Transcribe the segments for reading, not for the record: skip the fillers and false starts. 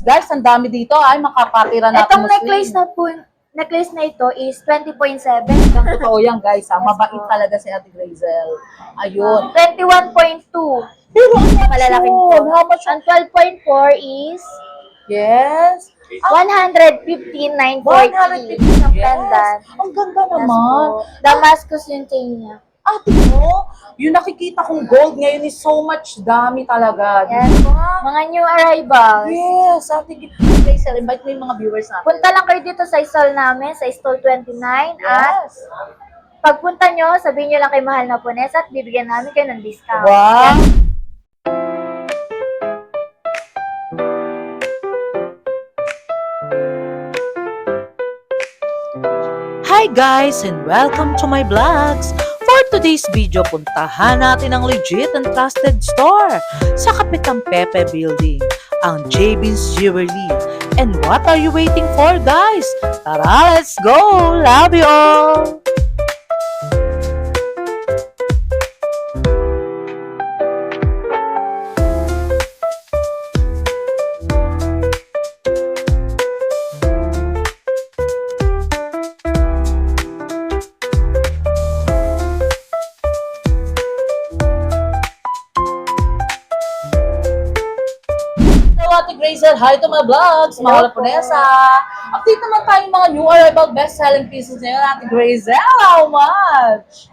Guys, ang dami dito. Ay, makapatira natin Itong necklace na ito is 20.7. Totoo yan, guys. Mabait talaga si Ate Grazel. Ayun. 21.2. Pero ang Malalaking yun? po. How much? Ang 12.4 is Yes. 115,940. 150 Ang yes. pendant. Ang ganda Yes naman. po. Damascus yung chain niya. Ate mo, yung nakikita kong gold ngayon is so much dami talaga. Yes. Diba? Mga new arrivals. Yes. Ate Grazel, invite mo yung mga viewers natin. Punta lang kayo dito sa stall namin, sa stall 29. At Yes. pagpunta nyo, sabihin nyo lang kay Mahal na Punes at bibigyan namin kayo ng discount. Wow. Hi guys and welcome to my vlogs! For today's video, puntahan natin ang legit and trusted store sa Kapitan Pepe Building, ang JB's Jewelry. And what are you waiting for guys? Tara, let's go! Love you all! Ate Grazel, hi to my vlogs, Hello mga po. Lapunesa. Update naman tayo mga new arrival best-selling pieces ngayon, Ate Grazel. How much?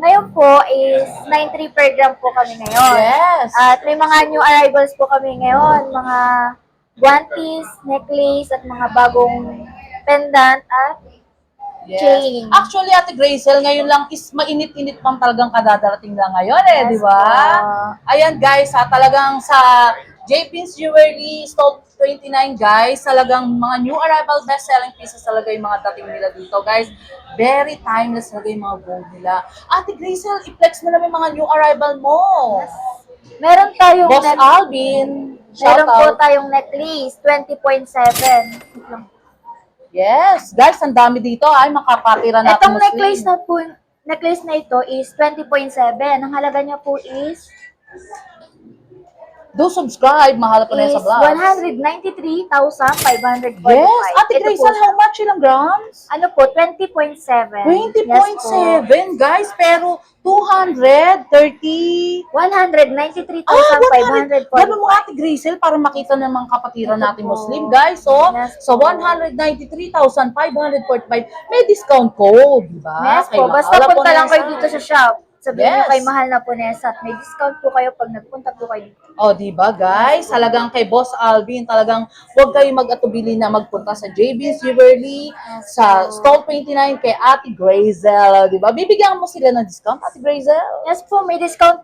Ngayon po is 9.3 per gram po kami ngayon. Yes. At may mga new arrivals po kami ngayon. Mga guantes, necklace, at mga bagong pendant at chain. Actually, Ate Grazel, ngayon lang is mainit-init pang talagang kadadarating lang ngayon di Yes ba? po. Ayan guys, talagang sa JP's Jewelry, Stall 29 guys, talagang mga new arrival best-selling pieces talaga yung mga dating nila dito guys. Very timeless talaga yung mga gold nila. Ate Grazel, i-flex mo naman yung mga new arrival mo. Meron tayong Boss Alvin, shout meron po out. tayong necklace, 20.7. Yes, guys, ang dami dito. Ay, makapatira natin. Itong necklace na ito is 20.7. Ang halaga niya po is Do subscribe, mahal po na sa vlog. 193,545. Yes, Ate Ito po Grazel, siya. how much ilang grams? Ano po, 20.7. 20.7, guys, pero 230. 193,545. Ganun mo, Ate Grazel, para makita ng mga kapatiran Ito natin po. Muslim, guys. So, Yes so po. 193,545, may discount code, di ba? Yes po, Kay basta Mahal punta lang kayo Ponesa. dito sa shop. Sabihin niyo Yes. kay Mahal na Punesa at may discount po kayo pag nagpunta po kayo dito. O, di ba guys? Talagang kay Boss Alvin, talagang huwag kayo mag-atubili na magpunta sa JB's Jewelry, sa Stall 29 kay Ate Grazel, di ba? Bibigyan mo sila ng discount, Ate Grazel? Yes po, may discount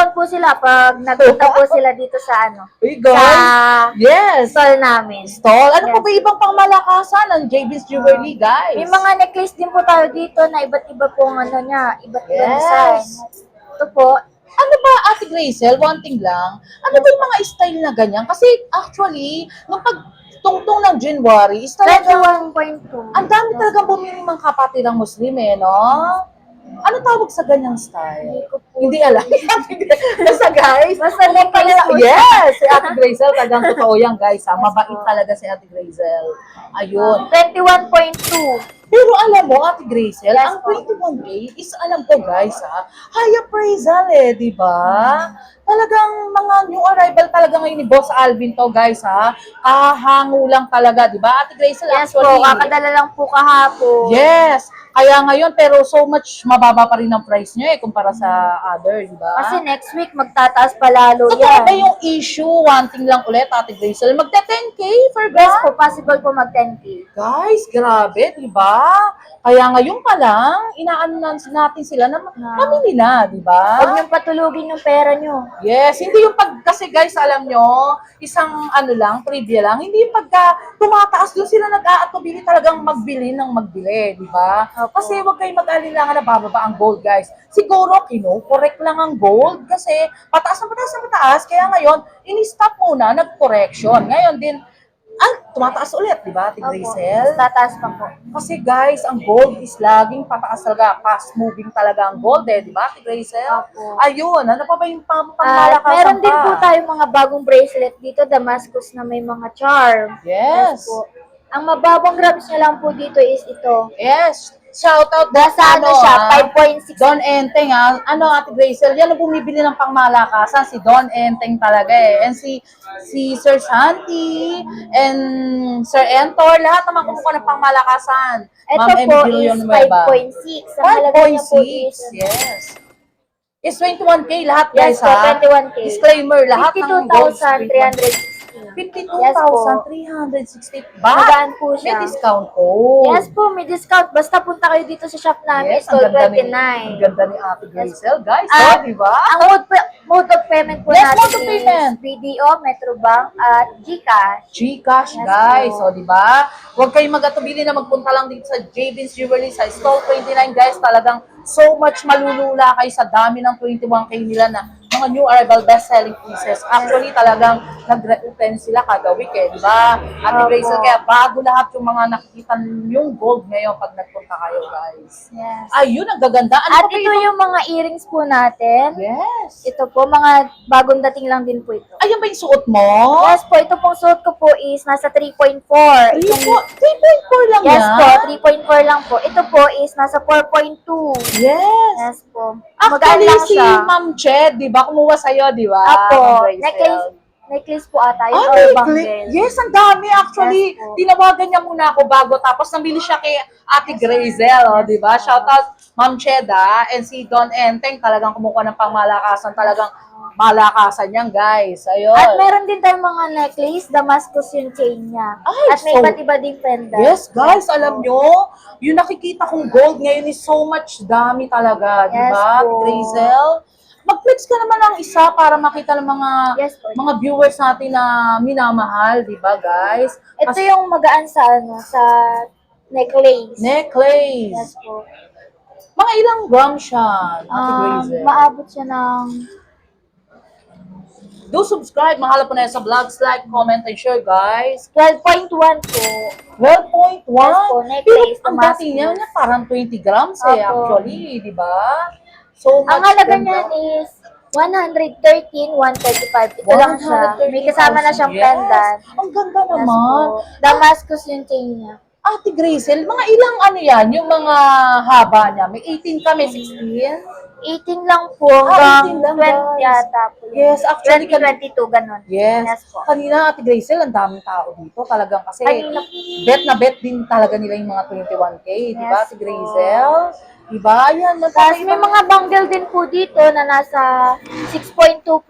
po sila pag nagpunta po sila dito sa Uy, sa guys. Yes. stall namin. Stall. Ano Yes. pa ba ibang pangmalakasan ng JB's Jewelry, guys? May mga necklace din po tayo dito na iba't iba po ang ano niya, iba't ibang Yes. design. Ito po, Ano ba, Ate Grazel, one thing lang, ano ba yung mga style na ganyan? Kasi actually, nung pagtungtong ng January, is talagang 21.2. ang dami talagang bumili mga kapatirang Muslim no? Ano tawag sa ganyang style? Hindi alam. Basta guys, Basta pumunta necklace nila- po. yes, si Ate Grazel, talagang totoo yan guys. Mabait talaga si Ate Grazel. Ayun. 21.2. Pero alam mo, Ate Grazel, Yes, ang po. 21K is alam ko guys high appraisal di ba? Talagang mga new arrival talaga ngayon ni Boss Alvin to guys kahango lang talaga, di ba? Ate Grazel, Yes po, actually, kakadala lang po kahapon. yes, kaya ngayon pero so much mababa pa rin ang price niya kumpara sa other, di ba? Kasi next week magtataas pa lalo Totoo yan. ba yung issue, one thing lang ulit, Ate Grazel, magte-10K for Yes that? po, possible po mag 10K. Guys, grabe, di ba? Kaya ngayon pa lang, inaano natin sila na mamili na, di ba? Huwag niyong patulugin yung pera niyo. Yes, hindi yung kasi guys, alam nyo, isang ano lang, trivia lang, hindi yung pagka tumataas doon sila nag-aatubili talagang magbili ng magbili, di ba? Opo. Kasi huwag kayong mag-alinlangan na bababa ang gold, guys. Siguro, correct lang ang gold kasi pataas na pataas na pataas, kaya ngayon, ini-stop muna, nag-correction. Ngayon din, tumataas ulit, di ba, Ate Opo. Grazel? Tataas pa po. Kasi guys, ang gold is laging pataas talaga. Fast moving talaga ang gold di ba, Ate Grazel? Opo. Ayun, ano pa ba yung At pangmalakasan meron din pa? po tayong mga bagong bracelet dito, Damascus na may mga charm. Yes. Po. Ang mababang grams niya lang po dito is ito. Yes. Shout out Nasa ano siya, 5.6. Don Enteng Ano, Ate Grazel, yan ang bumibili ng pangmalakasan, si Don Enteng talaga And si Sir Santi and Sir Entor, lahat naman kumukuha ng pangmalakasan. Ito Ma'am po Emily is Villanueva. 5.6. Ang halaga niya po 5.6, is yes. Is 21K lahat Yes guys po, ha. 21K. Disclaimer, lahat ng gold is 52,360. 52,360 ba? Magaan po siya. May discount po. Yes po, may discount. Basta punta kayo dito sa shop namin, Yes, ang ganda 29. Ang ganda ni Ate Grazel, guys. Ah, Di ba? Ang mode of payment po Yes, natin mode of payment. is BDO, Metrobank, at GCash. Gcash, Yes, guys. po. O, di ba? Huwag kayong mag-atubili na magpunta lang dito sa J-Beans Jewelry sa Stall 29, guys. Talagang so much malulula kayo sa dami ng 21K nila na mga new arrival best-selling pieces. Actually, talagang nag-reopen sila kada weekend, di ba? Ate Opo. Grazel, kaya bago lahat yung mga nakikita yung gold ngayon pag nagpunta kayo, guys. Yes. Ayun, ang gaganda. Ano At pa ba ito yung mga earrings po natin. Yes. Ito po, mga bagong dating lang din po ito. Ayun ba yung suot mo? Yes po, ito pong suot ko po is nasa 3.4. 3.4 lang Yes yan? po, 3.4 lang po. Ito po is nasa 4.2. Yes. Yes po. Magaan Actually, lang si siya. Ma'am Ched, di ba? Kumuha sa'yo, di ba? Apo, Ma'am Grazel. necklace po ata yun Ah, or may bangle. Yes, ang dami actually. Yes po. Tinawagan niya muna ako bago tapos nabili siya kay Ate Grazel, di ba? Shout out Ma'am Cheda and si Don Enteng talagang kumukuha ng pangmalakasan, talagang malakasan yan, guys. Ayun. At meron din tayong mga necklace, Damascus yung chain niya. Ay, At may so- iba't iba ding pendant. Yes, guys, alam nyo, yung nakikita kong gold ngayon is so much dami talaga, di Yes ba, po. Ate Grazel? Mag-flex ka naman ng isa para makita ng mga Yes po. mga viewers natin na minamahal, di ba, guys? Ito yung magaan sa sa necklace. Necklace. Yes po. Mga ilang gram siya, Ate Grazel? Maabot siya ng Do subscribe, mahala po na yan sa vlogs, like, comment, and share, guys. 12.1 po. 12.1. Yes po, necklace, Pero ang Damascus. dating niya, parang 20 grams Opo. actually, di ba? So much Ang halaga ganda. niyan is 113,135. Ito lang siya. May kasama na siyang Yes. pendant. Ang ganda Yes naman. po. Damascus yung chain niya. Ate Grazel, mga ilang ano yan, yung mga haba niya? May 18 ka, may 16? 18 lang po 18 hanggang lang, 20 guys. yata po. Yes, actually, 2022, ganun. Yes. Yes po. Kanina, Ate Grazel, ang daming tao dito. Talagang kasi, Kanina- bet na bet din talaga nila yung mga 21K. Di ba, Yes Ate po. Grazel? Di ba? Yan. Tapos may mga bangle din po dito na nasa 6.2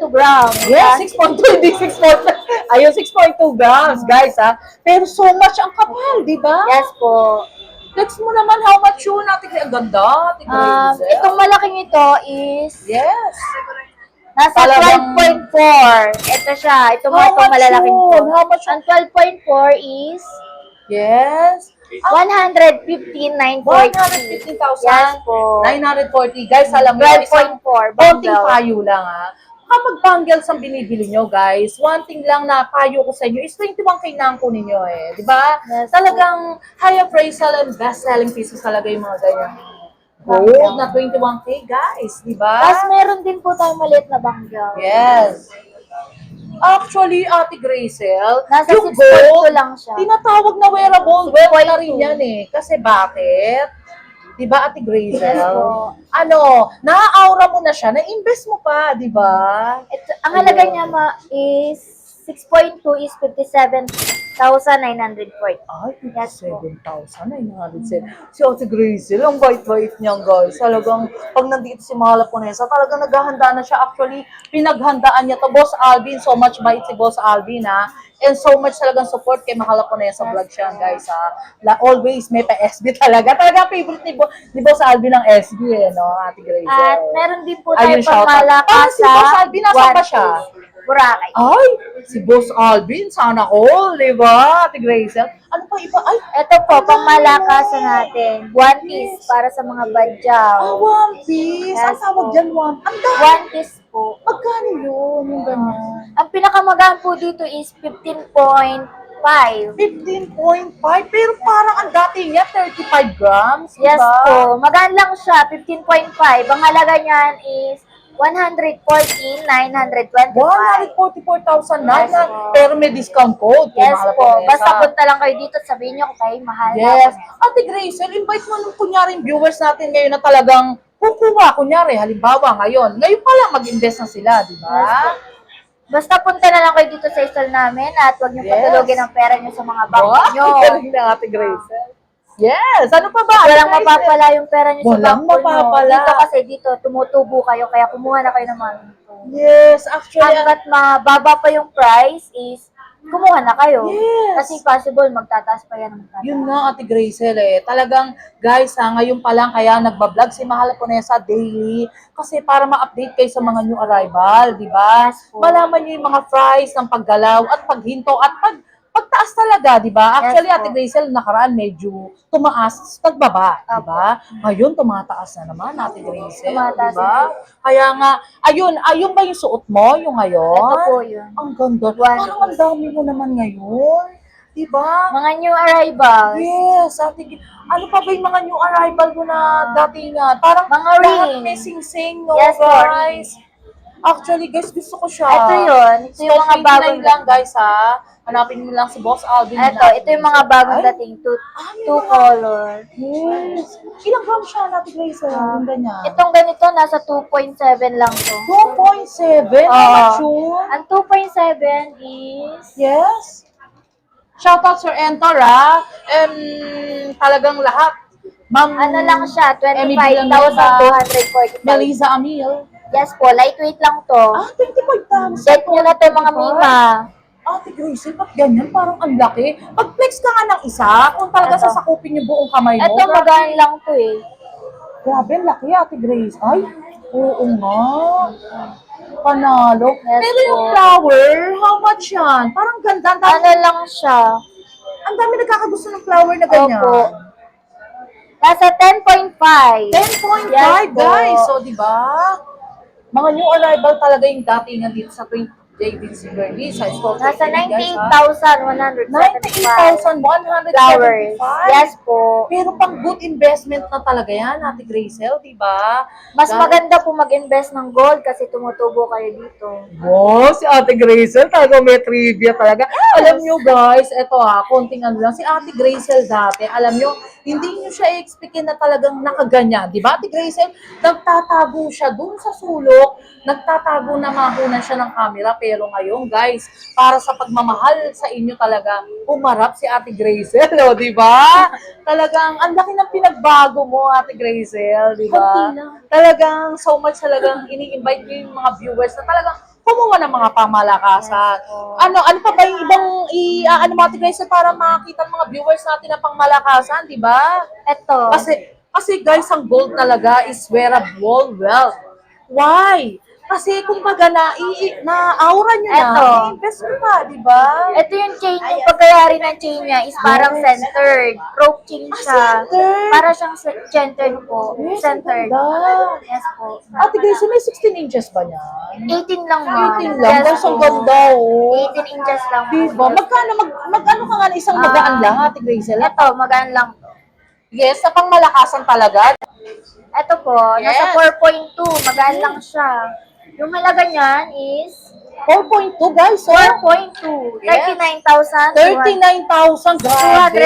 grams. Yes, 6.2, hindi 6.2. Ayun, 6.2 grams, guys, ha? Pero so much ang kapal, di ba? Yes po. Flex mo naman how much yun, Ate Grazel. Ang ganda, Ate Grazel. Itong malaking ito is Yes. nasa Talagang- 12.4. Ito siya. Ito How mga itong much malalaking yun? po. How much yun? Ang 12.4 is Yes. 115,940. 115,000. Yes po. 940. Guys, alam mo, 12.4 konting bundle. payo lang, ha? Kapag bundles ang binibili nyo, guys, one thing lang na payo ko sa inyo is 21K na ang kunin nyo, eh. Di ba? Yes, Talagang high appraisal and best-selling pieces talaga yung mga ganyan. Gold na 21K, guys. Di ba? Tapos meron din po tayong maliit na bangle. Yes. Actually, Ate Grazel, Nasa yung 6.2 gold, lang siya. tinatawag na wearable gold na rin yan eh. Kasi bakit? Di ba, Ate Grazel? Yes po. Ano, na-aura mo na siya, na-invest mo pa, di ba? Ito, ang halaga niya is 6.2 is 57,940. Ay, Yes po. 57,907. Si Ate Grazel, ang bait-bait niyan, guys. Talagang, pag nandito si Mahala Ponesa, talagang naghahanda na siya. Actually, pinaghandaan niya to. Boss Alvin, so much bait si Boss Alvin, ha? And so much talagang support kay Mahala Ponesa vlog siya, guys, ha? Always may pa-SB talaga. Talaga favorite ni Boss Alvin ng SB, eh, no, Ate Grazel. At meron din po Ayun, tayong shout out. pangmalakasan. Si Boss Alvin, nasaan ba siya? Boracay. Ay, si Boss Alvin, sana all, di ba? Ate Grazel. Ano pa iba? Ay, Ito po, pangmalakasan natin. One piece para sa mga badyaw. One Piece. Ang Yes tawag po. dyan, One. Ang dami. One piece po. Magkano yun? Yung ganyan. Ang pinakamagaan po dito is 15.5. 15.5. Pero parang ang dati niya, 35 grams. Yes diba? po. Magaan lang siya, 15.5. Ang halaga niyan is 114,925. 144,000 na. Yes, po. Pero may discount code. Yes Mahal po. Vanessa. Basta punta lang kayo dito at sabihin nyo kung tayo mahal Yes. na. Ate Grazel, invite mo nung kunyari yung viewers natin ngayon na talagang kukuha. Kunyari, halimbawa ngayon. Ngayon pa lang mag-invest na sila, di ba? Yes po. Basta punta na lang kayo dito sa stall namin at huwag niyo Yes. patulogin ang pera niyo sa mga bangko Wow, niyo. galing na Ate Grazel. Yes. Ano pa ba? Walang Ate Grazel? mapapala yung pera niyo sa Walang bangko niyo. mapapala. Dito kasi dito tumutubo kayo kaya kumuha na kayo ng mga dito. Yes, actually. Hanggat mababa pa yung price is kumuha na kayo. Yes. Kasi possible magtataas pa yan. Yun nga, Ate Grazel eh. Talagang, guys, ngayon pa lang kaya nagbablog si Mahal Ponesa daily kasi para ma-update kayo sa mga new arrival, di ba? Yes po. Malaman niyo yung mga price ng paggalaw at paghinto at pagtaas talaga, di ba? Actually, Yes Ate po. Grazel, nakaraan medyo tumaas, nagbaba, di ba? Ngayon, tumataas na naman, Ate Grazel, Tumataas di ba? Kaya nga, ayun ba yung suot mo, yung ngayon? Ito po yun. Ang ganda. One Parang ang dami mo naman ngayon. Di ba? Mga new arrivals. Yes, ano pa ba yung mga new arrival mo na dati nga? Parang Mga lahat ring. may sing-sing, no, Yes, po, guys? Actually, guys, gusto ko siya. Ito yun. Ito yung mga bagong lang, guys, ha? Hanapin mo lang si Boss Alvin. Ito yung mga bagong Ay, dating. Two color. yes. Ilang grams siya natin, Grace? Yung ganyan. Itong ganito, nasa 2.7 lang to. 2.7? How much yun? Ang 2.7 is... Yes. Shoutout Sir Entor, ha? Talagang lahat. Ma'am, Ano lang siya, Emmy Villanueva, 25,245. Melissa Amil. Yes po, lightweight lang to. 25 grams. Set nyo na to mga mima. Ate Gracie, ba't ganyan? Parang ang laki. Pag-flex ka nga ng isa, kung talaga Ito. sasakupin yung buong kamay mo. Ito, magaan lang to eh. Grabe, ang laki, Ate Grace. Ay, oo nga. Panalo. Yes, Pero yung po. flower, how much yan? Parang ganda. Ang dami, Ano lang siya. ang dami nagkakagusto ng flower na ganyan. Opo. Nasa 10.5. 10.5, Yes, po. guys. So, di ba? Mga new arrival talaga yung datingan dito sa 20 JBC Berlin sa store. Nasa 98,175 98,175 flowers. Yes po. Pero pang good investment na talaga yan, Ate Grazel, di ba? Mas Dahil- maganda po mag-invest ng gold kasi tumutubo kayo dito. Wow, si Ate Grazel talaga may trivia talaga. Alam nyo guys, eto konting ano lang. Si Ate Grazel dati, alam nyo, hindi nyo siya i-expectin na talagang nakaganyan. Di ba, Ate Grazel? Nagtatago siya dun sa sulok, nagtatago na mahunan siya ng camera. Pero ngayon, guys, para sa pagmamahal sa inyo talaga, umarap si Ate Grazel, o, di ba? Talagang, ang laki ng pinagbago mo, Ate Grazel, di ba? Konti lang. Talagang, so much talagang ini-invite nyo yung mga viewers na talagang kumuha ng mga pamalakasan. Yes, po. Ano pa ba yung ibang ano Ate Grazel para makita ng mga viewers natin na pangmalakasan, di ba? Ito. Kasi guys, ang gold talaga is wearable wealth. Why? Kasi kung baga na-aura nyo na, Eto. i-invest nyo pa, di ba? Ito yung chain, yung pagkayari ng chain niya is parang centered. Rope chain siya. centered. Para siyang centered po. Yes, Centered. ang ganda. Yes po. Ate Grace, may 16 inches ba niyan? 18 lang ma'am. 18 lang. Yes Mas ang po. ganda, oh. 18 inches lang. Diba? Magkano, mag-ano ka nga na isang magaan lang, Ate Grace? Ito, magaan lang. Yes, sa pangmalakasan talaga. Ito po, nasa 4.2. Magaan lang siya. Yung halaga niyan is 4.2 guys, so 4.2. Yes. 39,270. 39,000, grabe.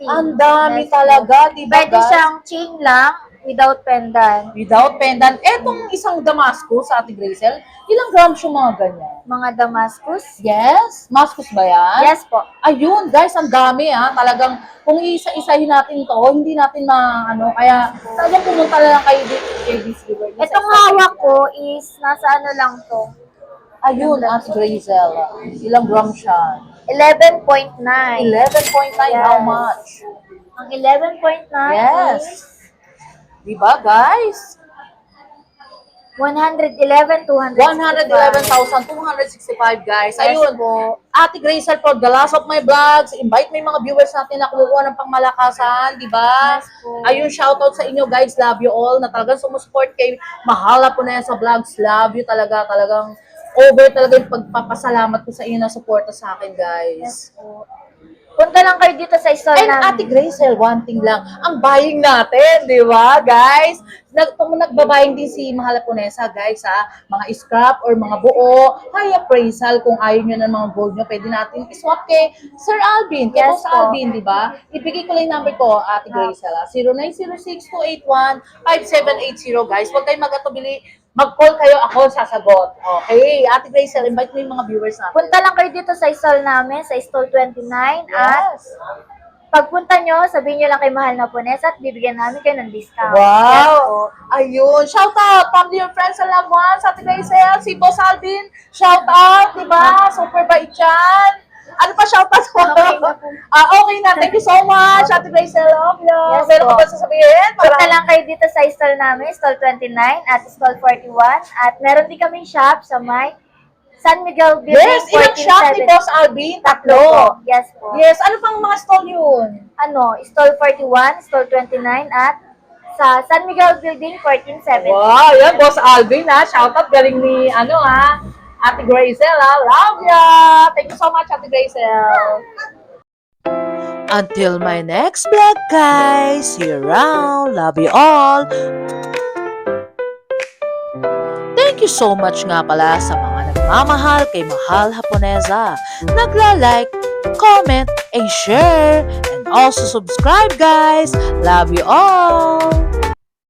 Ang dami talaga, di ba Pwede guys? siyang chain lang without pendant. Without pendant. Etong isang Damascus sa Ate Grazel, ilang grams yung mga ganyan? Mga Damascus? Yes? Damascus ba yan? Yes po. Ayun, guys, ang dami Talagang, kung isa-isahin natin to, hindi natin kaya talagang pumunta na lang kayo dito kay JBC Berlin. Itong hawak ko is nasa ano lang to. Ayun, Ate Grazel. Ilang grams siya? 11.9. 11.9, how Yes. much? Ang 11.9 Yes. is Diba, guys? 111,265. 111,265 guys. Yes Ayun. po. Ate Grazel for the last of my vlogs. Invite mo yung mga viewers natin na kumukuha ng pangmalakasan, di ba? Yes po. Ayun, shoutout sa inyo guys. Love you all. Na talagang sumusupport kay Mahala po na yan sa vlogs. Love you talaga. Talagang over talaga yung pagpapasalamat ko sa inyo na suporta sa akin guys. Yes po. Punta lang kayo dito sa stall And namin. Ate Grazel, one thing lang, ang buying natin, di ba, guys? Nagbabaying din si Mahala Ponesa, guys, ha? Mga scrap or mga buo, kaya appraisal, kung ayaw nyo ng mga gold nyo, pwede natin iswap kay Sir Alvin, kay Yes Boss po. Alvin, di ba? Ibigay ko lang yung number ko, Ate Grazel, ha? 0906-281-5780, guys. Huwag kayong mag-atubili, mag-call kayo, ako sasagot. Okay, Ate Grazel, invite mo yung mga viewers natin. Punta lang kayo dito sa stall namin, sa stall 29. At Yes. pagpunta nyo, sabihin nyo lang kay Mahal na Ponesa at bibigyan namin kayo ng discount. Yes po. Wow! Ayun. Shout out! Family and friends and loved ones. Ate Grazel, si Boss Alvin. Shout out! Diba? Super bait yan. Ano pa shout out ko? Okay na po. Okay na. Thank you so much. Ate Grazel, love you. Yes Meron ka po. ba sasabihin? Punta lang kayo dito sa stall namin, stall 29 at stall 41. At meron din kaming shop sa may San Miguel Building. Yes! Ilang shop ni 1470. Boss Alvin? Tatlo. Tatlo. Yes po. Yes. Ano pang mga stall yun? Stall 41, stall 29 at sa San Miguel Building 1470. Wow! Yan, Boss Alvin ha. Shout out. Galing ni, Ate Grazel ha. Love ya! Thank you so much, Ate Grazel. Until my next vlog, guys. See you around. Love you all. Thank you so much nga pala sa mga nagmamahal kay Mahal Haponesa. Nagla-like, comment, and share. And also subscribe, guys. Love you all.